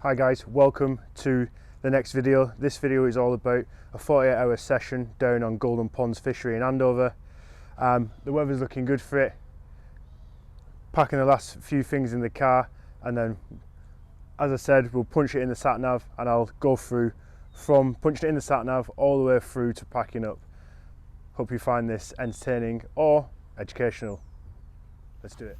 Hi guys, welcome to the next video. This video is all about a 48-hour session down on Golden Ponds Fishery in Andover. The weather's looking good for it. Packing the last few things in the car, and then, as I said, we'll punch it in the sat nav, and I'll go through from punching it in the sat nav all the way through to packing up. Hope you find this entertaining or educational. Let's do it.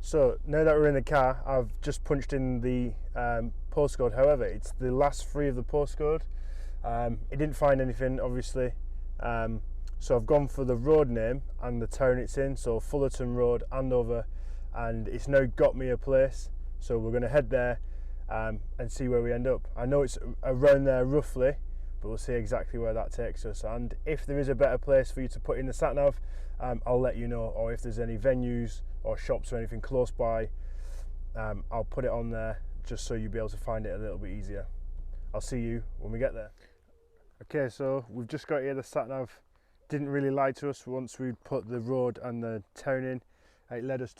So now that we're in the car, I've just punched in the postcode. However, it's the last three of the postcode. It didn't find anything, obviously. So I've gone for the road name and the town it's in. So Fullerton Road, Andover, and it's now got me a place. So we're going to head there and see where we end up. I know it's around there roughly, but we'll see exactly where that takes us. And if there is a better place for you to put in the sat nav, I'll let you know. Or if there's any venues or shops or anything close by, I'll put it on there just so you'll be able to find it a little bit easier. I'll see you when we get there. Okay, so we've just got here. The sat nav didn't really lie to us once we put the road and the town in. It led us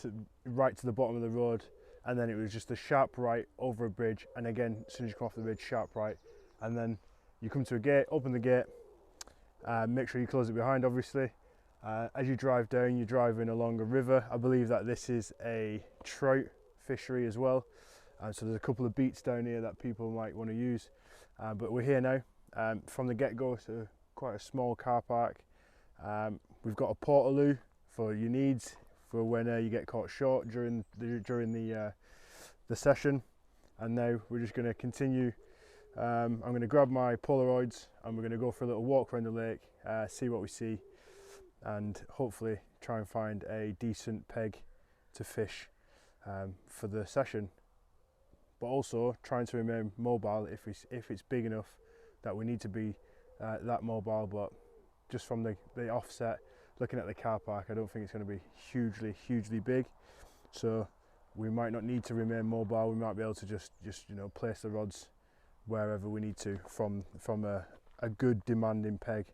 right to the bottom of the road, and then it was just a sharp right over a bridge, and again, as soon as you come off the bridge, sharp right, and then you come to a gate, open the gate, make sure you close it behind, obviously. As you drive down, you're driving along a river. I believe that this is a trout fishery as well. So there's a couple of beats down here that people might want to use. But we're here now. From the get-go, it's quite a small car park. We've got a portaloo for your needs for when you get caught short during the session. And now we're just going to continue. I'm going to grab my Polaroids and we're going to go for a little walk around the lake, see what we see, and hopefully try and find a decent peg to fish for the session, but also trying to remain mobile if it's big enough that we need to be that mobile. But just from the offset, looking at the car park, I don't think it's going to be hugely big, so we might not need to remain mobile. We might be able to just place the rods wherever we need to from a good demanding peg.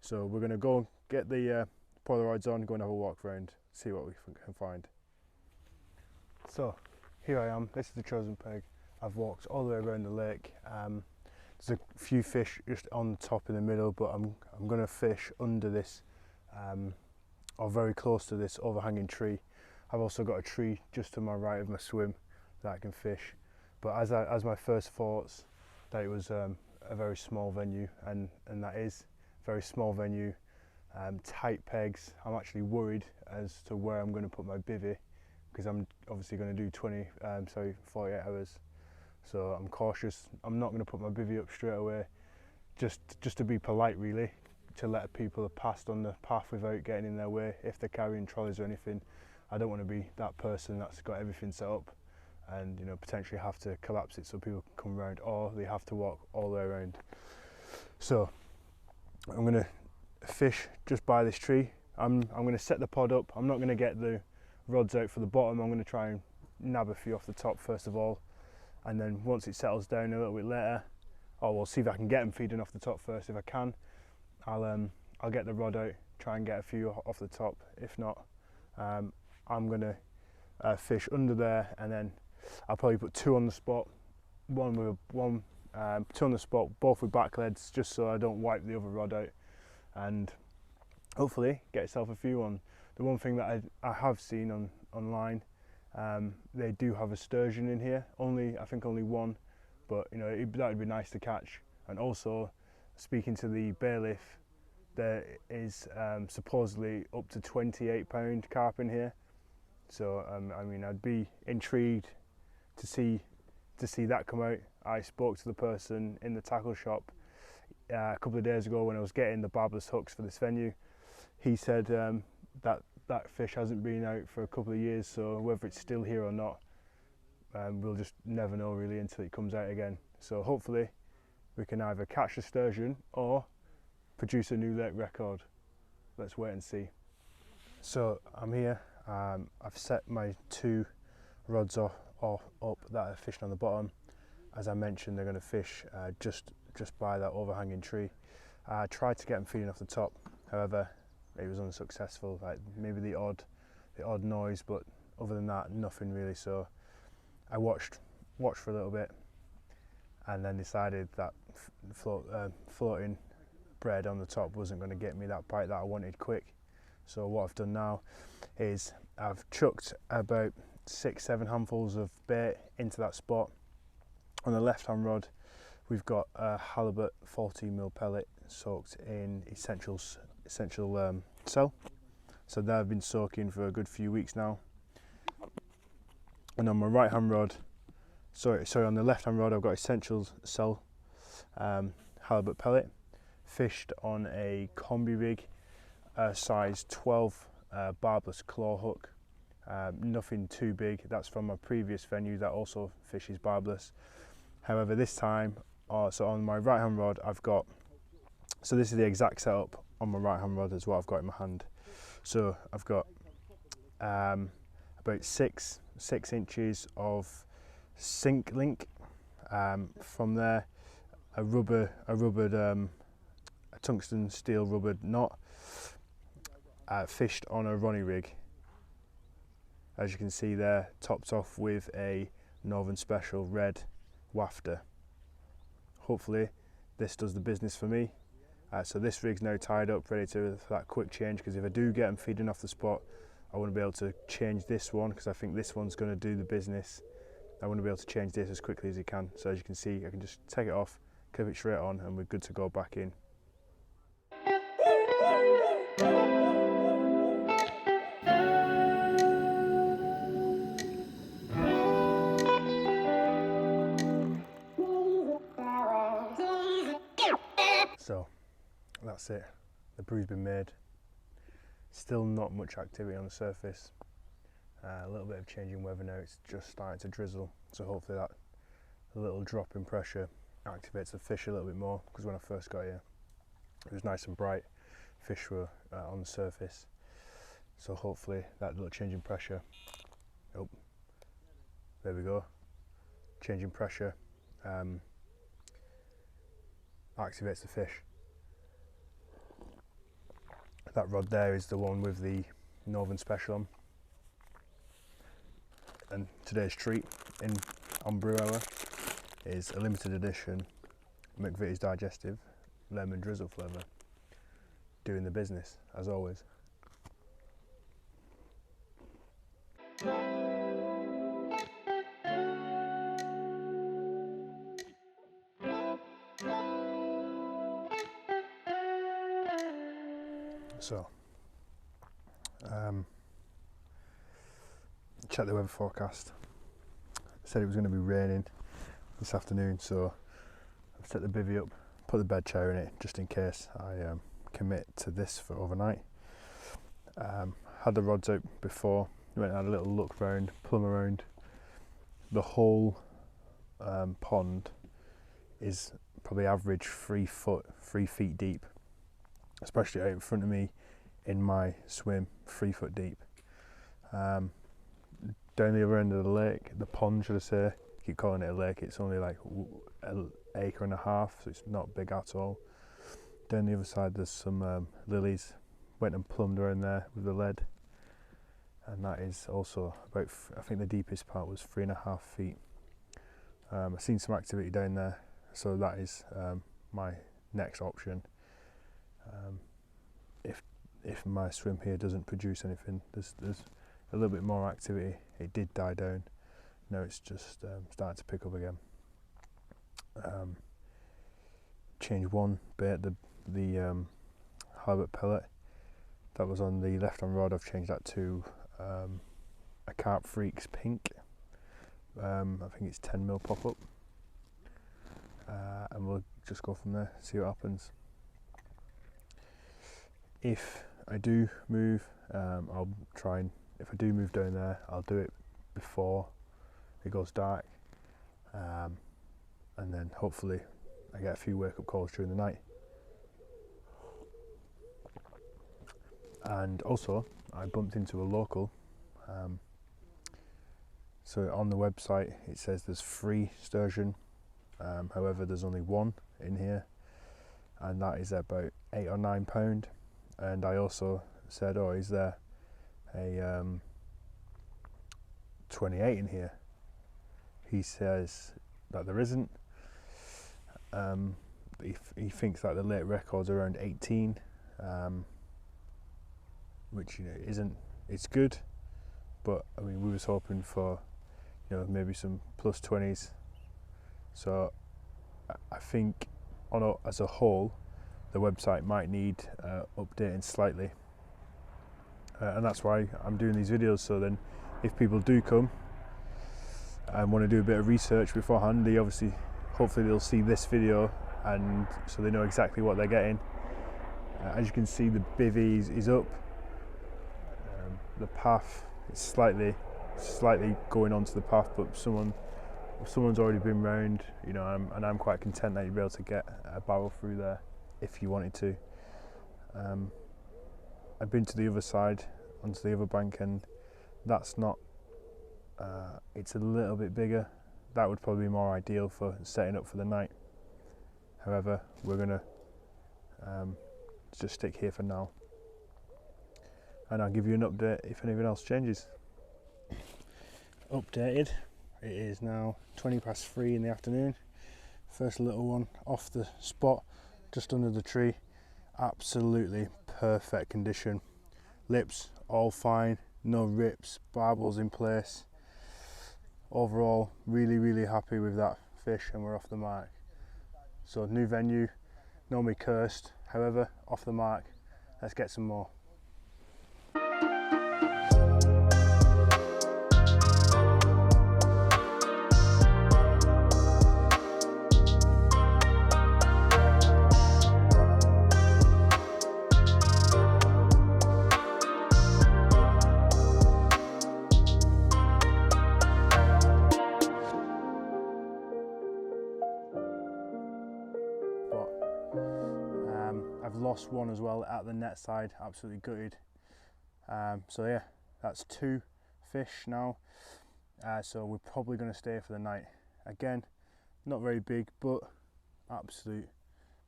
So we're going to go get the Polaroids on, go and have a walk around, see what we can find. So here I am. This is the chosen peg. I've walked all the way around the lake. There's a few fish just on the top in the middle, but I'm going to fish under this or very close to this overhanging tree. I've also got a tree just to my right of my swim that I can fish. But as my first thoughts, that it was a very small venue, and that is a very small venue, tight pegs. I'm actually worried as to where I'm going to put my bivvy, because I'm obviously going to do 48 hours. So I'm cautious. I'm not going to put my bivvy up straight away, just to be polite really, to let people pass on the path without getting in their way. If they're carrying trolleys or anything, I don't want to be that person that's got everything set up and potentially have to collapse it so people can come around, or they have to walk all the way around. So I'm going to fish just by this tree. I'm going to set the pod up. I'm not going to get the rods out for the bottom. I'm going to try and nab a few off the top first of all, and then once it settles down a little bit later, we'll see if I can get them feeding off the top first. If I can, I'll get the rod out, try and get a few off the top. If not, I'm going to fish under there, and then I'll probably put two on the spot, two on the spot, both with back leads, just so I don't wipe the other rod out, and hopefully get yourself a few on. The one thing that I have seen online, they do have a sturgeon in here. I think only one, but that would be nice to catch. And also, speaking to the bailiff, there is supposedly up to 28-pound carp in here. So I mean, I'd be intrigued to see that come out. I spoke to the person in the tackle shop a couple of days ago when I was getting the barbless hooks for this venue. He said that fish hasn't been out for a couple of years, so whether it's still here or not, we'll just never know really until it comes out again. So hopefully we can either catch the sturgeon or produce a new lake record. Let's wait and see. So I'm here. I've set my two rods up that are fishing on the bottom. as I mentioned, they're going to fish just by that overhanging tree. I tried to get them feeding off the top, however it was unsuccessful. Like maybe the odd noise, but other than that, nothing really. So I watched for a little bit, and then decided that floating bread on the top wasn't going to get me that bite that I wanted quick. So what I've done now is I've chucked about 6-7 handfuls of bait into that spot. On the left hand rod we've got a halibut 14mm pellet soaked in essential cell. So they've been soaking for a good few weeks now. And on my right hand rod, sorry, on the left hand rod I've got essential cell halibut pellet, fished on a combi rig, size 12 barbless claw hook. Nothing too big. That's from my previous venue that also fishes barbless. However, this time, so on my right hand rod I've got, so this is the exact setup on my right hand rod as what I've got in my hand. So I've got about 6 inches of sink link. From there, a tungsten steel rubbered knot, fished on a Ronnie rig. As you can see there, topped off with a Northern Special red wafter. Hopefully this does the business for me. So this rig's now tied up, ready for that quick change, because if I do get them feeding off the spot, I want to be able to change this one, because I think this one's going to do the business. I want to be able to change this as quickly as I can. So as you can see, I can just take it off, clip it straight on, and we're good to go back in. So that's it, the brew's been made. Still not much activity on the surface. A little bit of changing weather now, it's just starting to drizzle, so hopefully that little drop in pressure activates the fish a little bit more, because when I first got here it was nice and bright, fish were on the surface, so hopefully that little change in pressure, oh, there we go, change in pressure activates the fish. That rod there is the one with the Northern Special on. And today's treat on Brew Hour is a limited edition McVitie's Digestive lemon drizzle flavour, doing the business as always. So, check the weather forecast. Said it was going to be raining this afternoon, so I've set the bivvy up, put the bed chair in it just in case I commit to this for overnight. Had the rods out before, went and had a little look round, plumb around. The whole pond is probably average 3 feet deep, especially out in front of me in my swim, 3 foot deep. Down the other end of the lake, the pond should I say, I keep calling it a lake, it's only like an acre and a half, so it's not big at all. Down the other side there's some lilies, went and plumbed around there with the lead, and that is also about, I think the deepest part was 3.5 feet. I've seen some activity down there, so that is my next option. If my swim here doesn't produce anything, there's a little bit more activity. It did die down, now it's just starting to pick up again. Change one bait, the halibut pellet that was on the left hand rod. I've changed that to a Carp Freaks pink. I think it's 10mm pop up, and we'll just go from there, see what happens. If I do move, I'll try and, if I do move down there, I'll do it before it goes dark, and then hopefully I get a few wake up calls during the night. And also I bumped into a local, so on the website it says there's free sturgeon However, there's only one in here, and that is about £8 or £9. And I also said, oh, is there a 28 in here? He says that there isn't. He thinks that the late record's around 18, which, you know, isn't. It's good, but I mean, we was hoping for, you know, maybe some plus 20s. So I think as a whole, the website might need updating slightly, and that's why I'm doing these videos. So then, if people do come and want to do a bit of research beforehand, they hopefully they'll see this video, and so they know exactly what they're getting. As you can see, the bivvy is up. The path is slightly going onto the path, but someone's already been round, you know, and I'm quite content that you'll be able to get a barrel through there if you wanted to. I've been to the other side, onto the other bank, and that's not. It's a little bit bigger. That would probably be more ideal for setting up for the night. However, we're gonna just stick here for now, and I'll give you an update if anything else changes. Updated. It is now 3:20 in the afternoon. First little one off the spot, just under the tree. Absolutely perfect condition. Lips all fine, no rips, barbels in place. Overall, really happy with that fish, and we're off the mark. So new venue, normally cursed, however, off the mark. Let's get some more. I've lost one as well at the net side, absolutely gutted. So yeah, that's 2 fish now. So we're probably going to stay for the night. Again, not very big, but absolute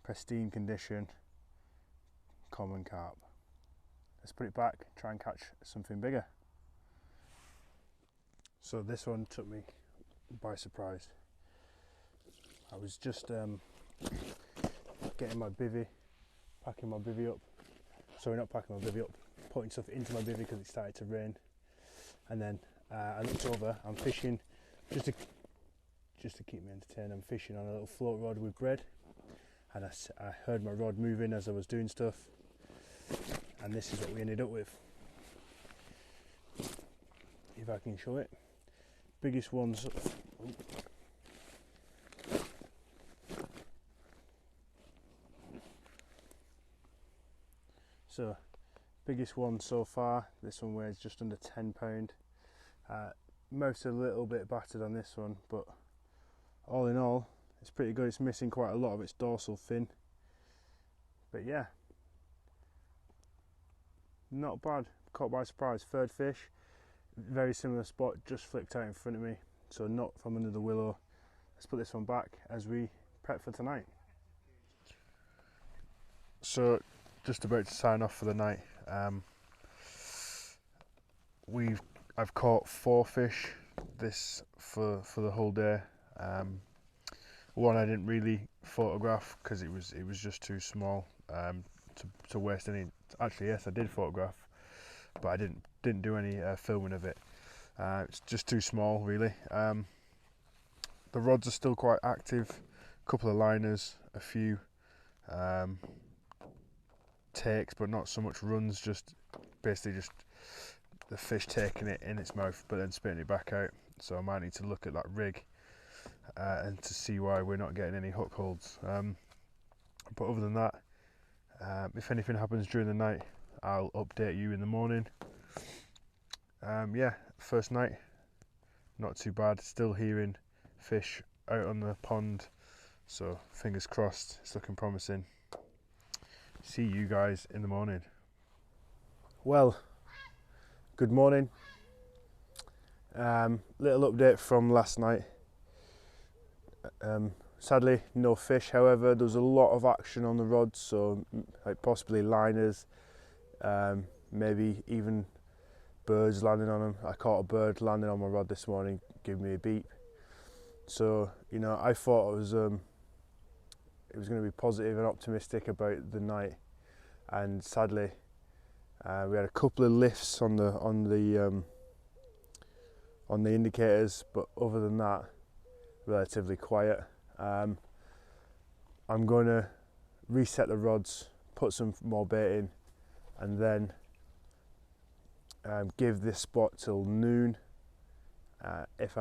pristine condition. Common carp. Let's put it back, try and catch something bigger. So this one took me by surprise. I was just getting my bivvy, packing my bivvy up. Sorry, not packing my bivvy up, putting stuff into my bivvy because it started to rain. And then I looked over, I'm fishing, just to keep me entertained, I'm fishing on a little float rod with bread. And I heard my rod moving as I was doing stuff. And this is what we ended up with. If I can show it. Biggest ones. So, biggest one so far. This one weighs just under £10. Most a little bit battered on this one, but all in all, it's pretty good. It's missing quite a lot of its dorsal fin, but yeah, not bad. Caught by surprise. Third fish, very similar spot, just flicked out in front of me, so not from under the willow. Let's put this one back as we prep for tonight. So just about to sign off for the night. I've caught 4 fish this for the whole day. One I didn't really photograph because it was just too small to waste any. Actually, yes, I did photograph, but I didn't do any filming of it. It's just too small, really. The rods are still quite active. A couple of liners, a few takes, but not so much runs. Just basically the fish taking it in its mouth, but then spitting it back out. So I might need to look at that rig and to see why we're not getting any hook holds. But other than that, if anything happens during the night, I'll update you in the morning. Yeah, first night, not too bad. Still hearing fish out on the pond, so fingers crossed, it's looking promising. See you guys in the morning. Well, good morning. Little update from last night. sadly no fish. However, there was a lot of action on the rods, so like possibly liners, maybe even birds landing on them. I caught a bird landing on my rod this morning, giving me a beep. So you know, I thought it was going to be positive and optimistic about the night, and sadly we had a couple of lifts on the indicators, but other than that, relatively quiet. I'm going to reset the rods, put some more bait in, and then give this spot till noon. If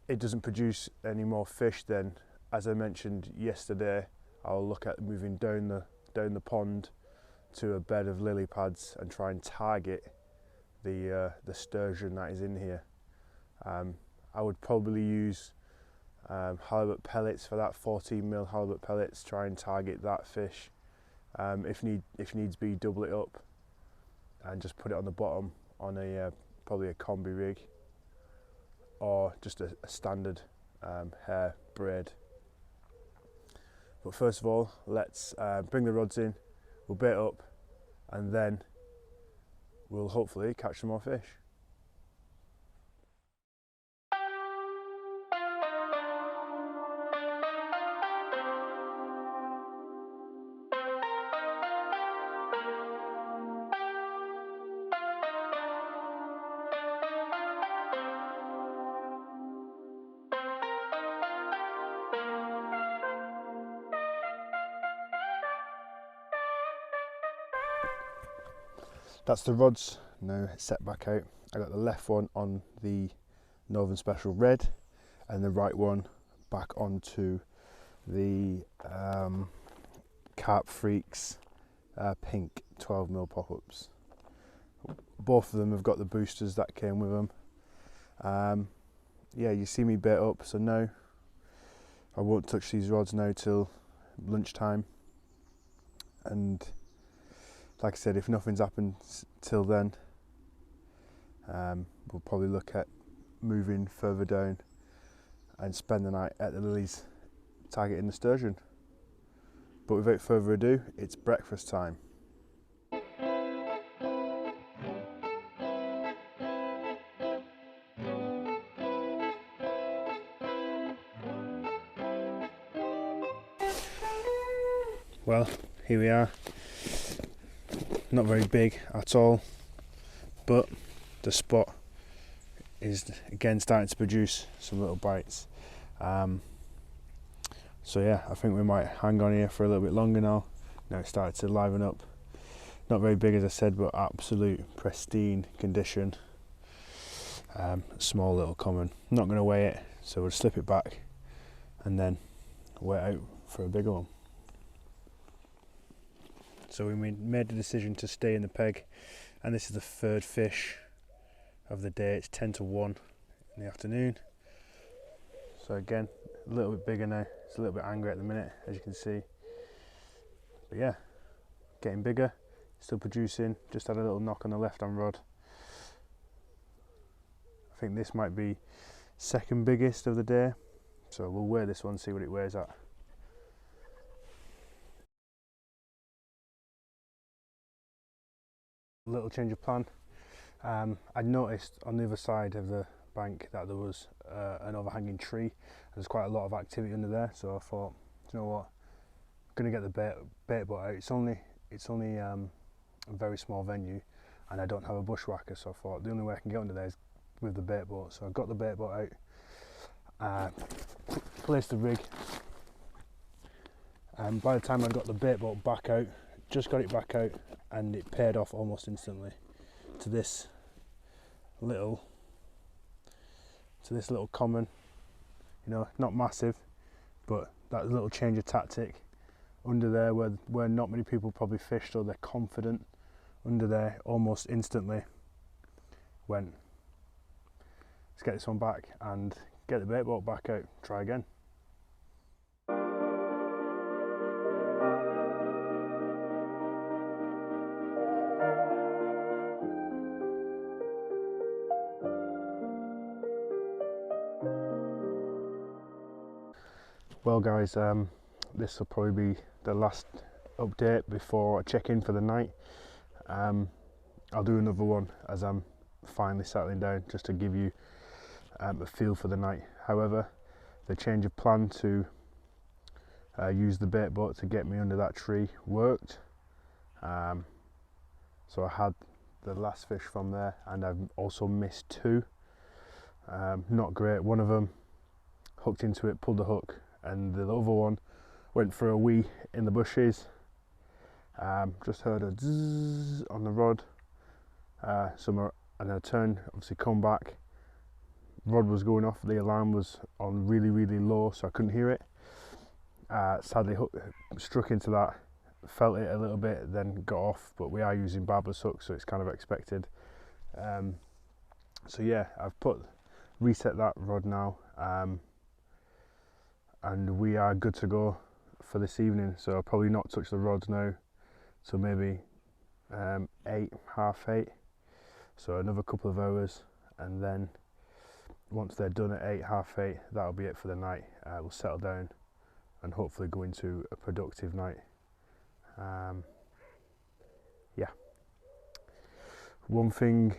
it doesn't produce any more fish, then, as I mentioned yesterday, I'll look at moving down the pond to a bed of lily pads and try and target the sturgeon that is in here. I would probably use halibut pellets for that, 14mm halibut pellets. Try and target that fish. If needs be, double it up and just put it on the bottom on a probably a combi rig, or just a standard hair braid. But first of all, let's bring the rods in, we'll bait up, and then we'll hopefully catch some more fish. That's the rods now set back out. I got the left one on the Northern Special Red and the right one back onto the Carp Freaks pink 12mm pop-ups. Both of them have got the boosters that came with them. Yeah, you see me bait up, so now I won't touch these rods now till lunchtime, and like I said, if nothing's happened till then, we'll probably look at moving further down and spend the night at the lilies targeting the sturgeon. But without further ado, it's breakfast time. Well, here we are. Not very big at all, but the spot is again starting to produce some little bites. So yeah, I think we might hang on here for a little bit longer now. Now it's started to liven up. Not very big, as I said, but absolute pristine condition. Small little common. Not going to weigh it, so we'll slip it back and then wait out for a bigger one. So we made the decision to stay in the peg, and this is the third fish of the day. It's 10 to 1 in the afternoon. So again, a little bit bigger now. It's a little bit angry at the minute, as you can see. But yeah, getting bigger, still producing. Just had a little knock on the left-hand rod. I think this might be second biggest of the day. So we'll weigh this one, see what it weighs at. Little change of plan. I noticed on the other side of the bank that there was an overhanging tree. There's quite a lot of activity under there, so I thought, you know what, I'm going to get the bait boat out. It's only a very small venue, and I don't have a bushwhacker, so I thought the only way I can get under there is with the bait boat. So I got the bait boat out, placed the rig, and by the time I got the bait boat back out, just got it back out, and it paired off almost instantly to this little common. You know, not massive, but that little change of tactic under there where not many people probably fished, or they're confident under there, almost instantly went, let's get this one back and get the bait boat back out, try again. Well guys, this will probably be the last update before I check in for the night. I'll do another one as I'm finally settling down, just to give you a feel for the night. However, the change of plan to use the bait boat to get me under that tree worked. So I had the last fish from there, and I've also missed two. Not great. One of them hooked into it, pulled the hook, and the other one went for a wee in the bushes. Just heard a zzz on the rod, and I turned, obviously come back, rod was going off, the alarm was on really low, so I couldn't hear it. Sadly struck into that, felt it a little bit, then got off, but we are using barbless hooks, so it's kind of expected. So yeah, I've reset that rod now, and we are good to go for this evening. So I'll probably not touch the rods now, so maybe 8, half 8, so another couple of hours, and then once they're done at 8, half 8, that'll be it for the night. We'll settle down and hopefully go into a productive night. Yeah. One thing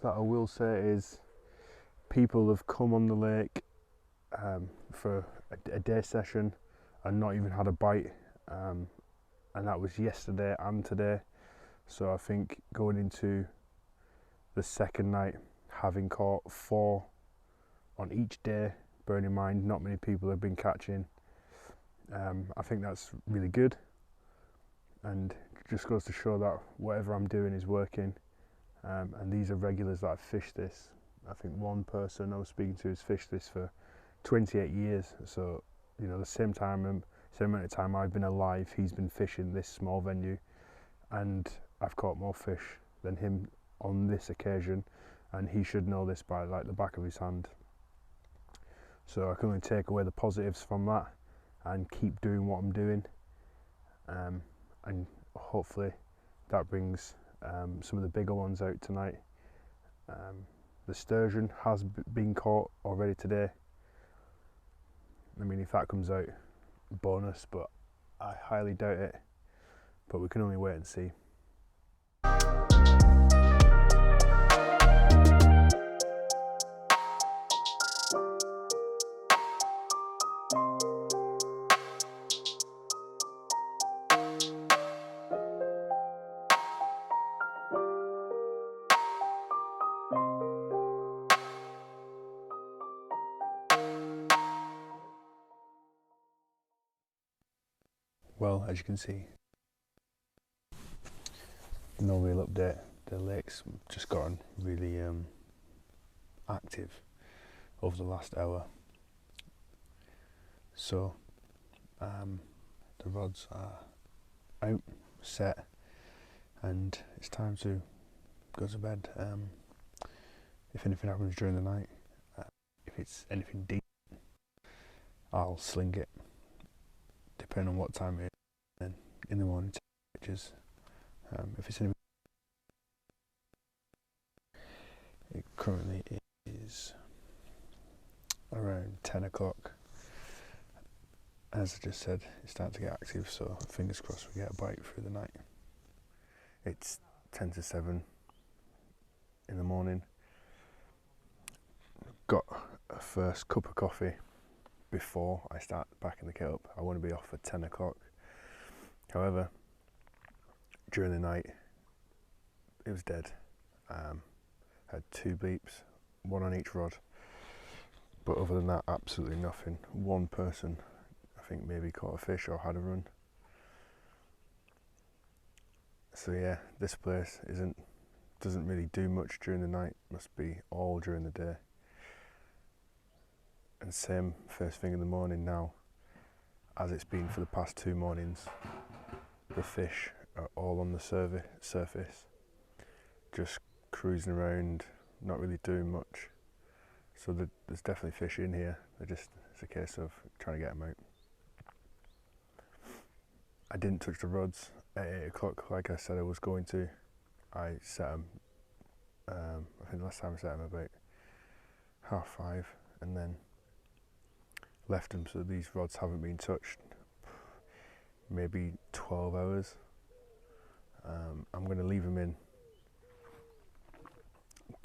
that I will say is people have come on the lake for a day session and not even had a bite, and that was yesterday and today. So I think going into the second night, having caught 4 on each day, bearing in mind not many people have been catching, I think that's really good, and just goes to show that whatever I'm doing is working. And these are regulars that I've fished this. I think one person I was speaking to has fished this for 28 years, so you know, the same amount of time I've been alive, he's been fishing this small venue, and I've caught more fish than him on this occasion, and he should know this by like the back of his hand. So I can only take away the positives from that and keep doing what I'm doing, and hopefully that brings some of the bigger ones out tonight. The sturgeon has been caught already today. I mean, if that comes out, bonus, but I highly doubt it, but we can only wait and see. Well, as you can see, no real update. The lake's just gotten really active over the last hour. So the rods are out, set, and it's time to go to bed. If anything happens during the night, if it's anything deep, I'll sling it, depending on what time it is, and in the morning take pictures. If it's anything, it currently is around 10 o'clock. As I just said, it's starting to get active, so fingers crossed we get a bite through the night. It's 10 to 7 in the morning. Got a first cup of coffee before I start backing the kit up. I want to be off at 10 o'clock. However, during the night, it was dead. Had 2 bleeps, 1 on each rod. But other than that, absolutely nothing. One person, I think, maybe caught a fish or had a run. So yeah, this place doesn't really do much during the night. Must be all during the day. And same first thing in the morning now, as it's been for the past 2 mornings. The fish are all on the surface, just cruising around, not really doing much. So there's definitely fish in here. It's a case of trying to get them out. I didn't touch the rods at 8 o'clock like I said I was going to. I set them, I think the last time I set them about 5:30, and then left them, so these rods haven't been touched maybe 12 hours. I'm going to leave them in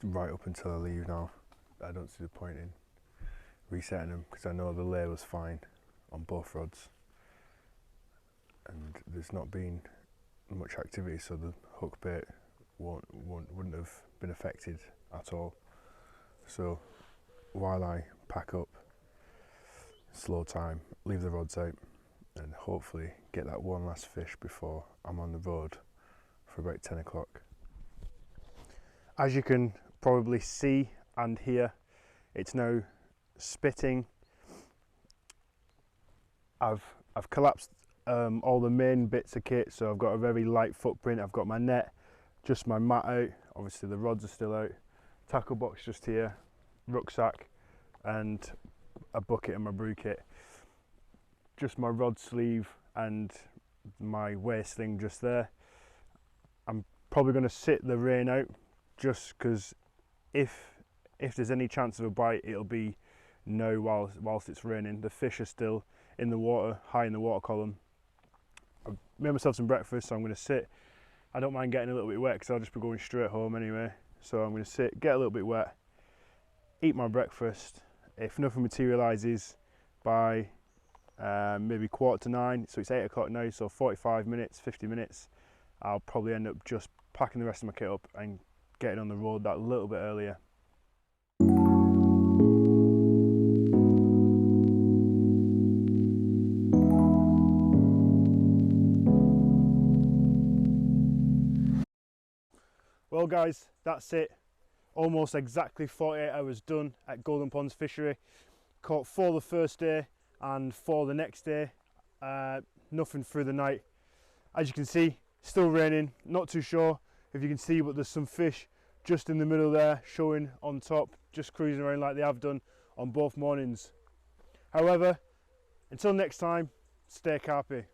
right up until I leave now. I don't see the point in resetting them because I know the lay was fine on both rods and there's not been much activity, so the hook bait wouldn't have been affected at all. So while I pack up, slow time, leave the rods out and hopefully get that one last fish before I'm on the road for about 10 o'clock. As you can probably see and hear, it's now spitting. I've collapsed all the main bits of kit, so I've got a very light footprint. I've got my net, just my mat out, obviously the rods are still out, tackle box just here, rucksack and a bucket and my brew kit. Just my rod sleeve and my waist sling just there. I'm probably going to sit the rain out just because if there's any chance of a bite, it'll be no whilst it's raining. The fish are still in the water, high in the water column. I've made myself some breakfast, so I'm going to sit. I don't mind getting a little bit wet because I'll just be going straight home anyway. So I'm going to sit, get a little bit wet, eat my breakfast. If nothing materialises by maybe 8:45, so it's 8 o'clock now, so 45 minutes, 50 minutes, I'll probably end up just packing the rest of my kit up and getting on the road that little bit earlier. Well guys, that's it. Almost exactly 48 hours done at Golden Ponds Fishery. Caught 4 the first day and 4 the next day. Nothing through the night. As you can see, still raining. Not too sure if you can see, but there's some fish just in the middle there showing on top, just cruising around like they have done on both mornings. However, until next time, stay carpy.